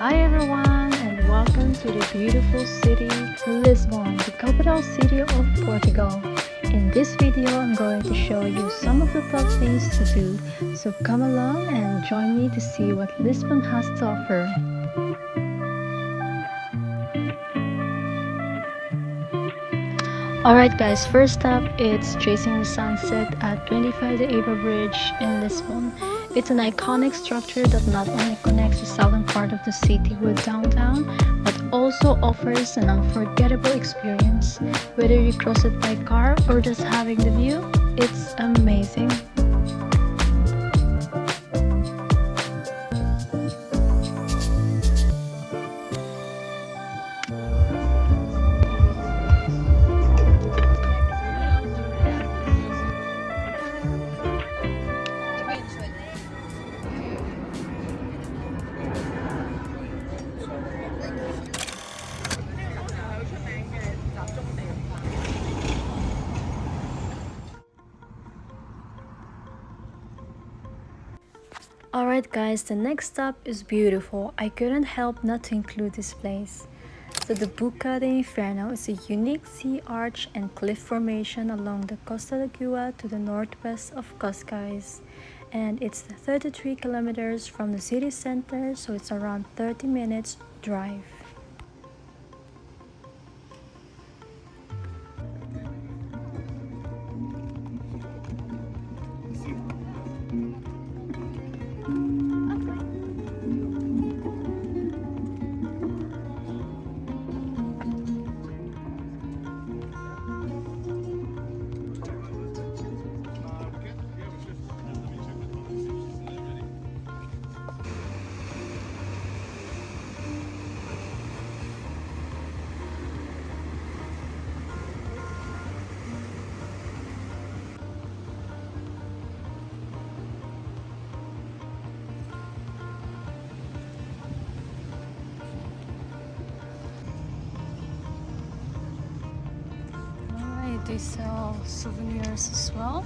Hi everyone and welcome to the beautiful city Lisbon, the capital city of Portugal. In this video I'm going to show you some of the top things to do, so come along and join me to see what Lisbon has to offer. Alright guys, first up it's chasing the sunset at 25 the Abril Bridge in Lisbon. It's an iconic structure that not only connects the southern part of the city with downtown, but also offers an unforgettable experience. Whether you cross it by car or just having the view, it's amazing. Alright guys, the next stop is beautiful. I couldn't help not to include this place. So the Boca de Inferno is a unique sea arch and cliff formation along the Costa de to the northwest of Cascais. And it's 33 kilometers from the city center, so it's around 30 minutes drive. They sell souvenirs as well.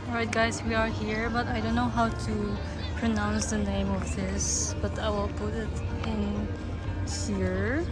Alright guys, we are here, but I don't know how to pronounce the name of this, but I will put it in here.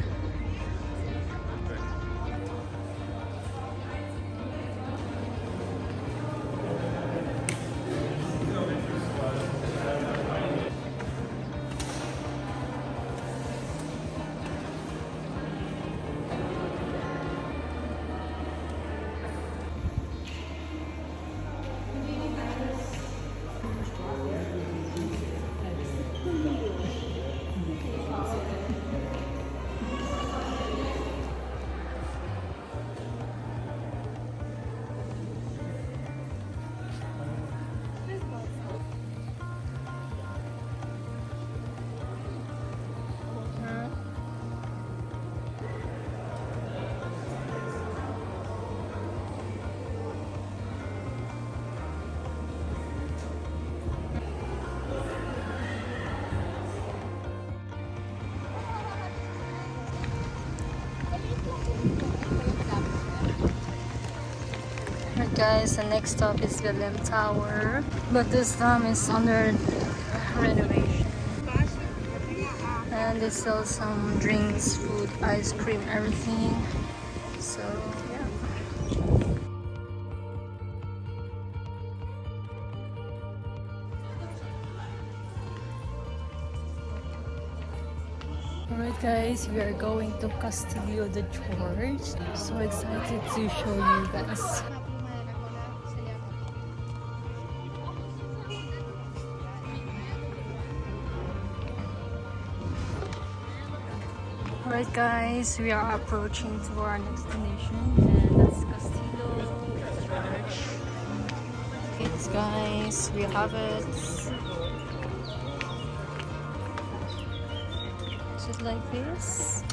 Guys, the next stop is Belém Tower, but this time is under renovation. And they sell some drinks, food, ice cream, everything. So yeah. Alright guys, we are going to Castelo de S. So excited to show you guys. Alright guys, we are approaching to our next destination, and that's Castelo Church. Okay guys, we have it. Just like this.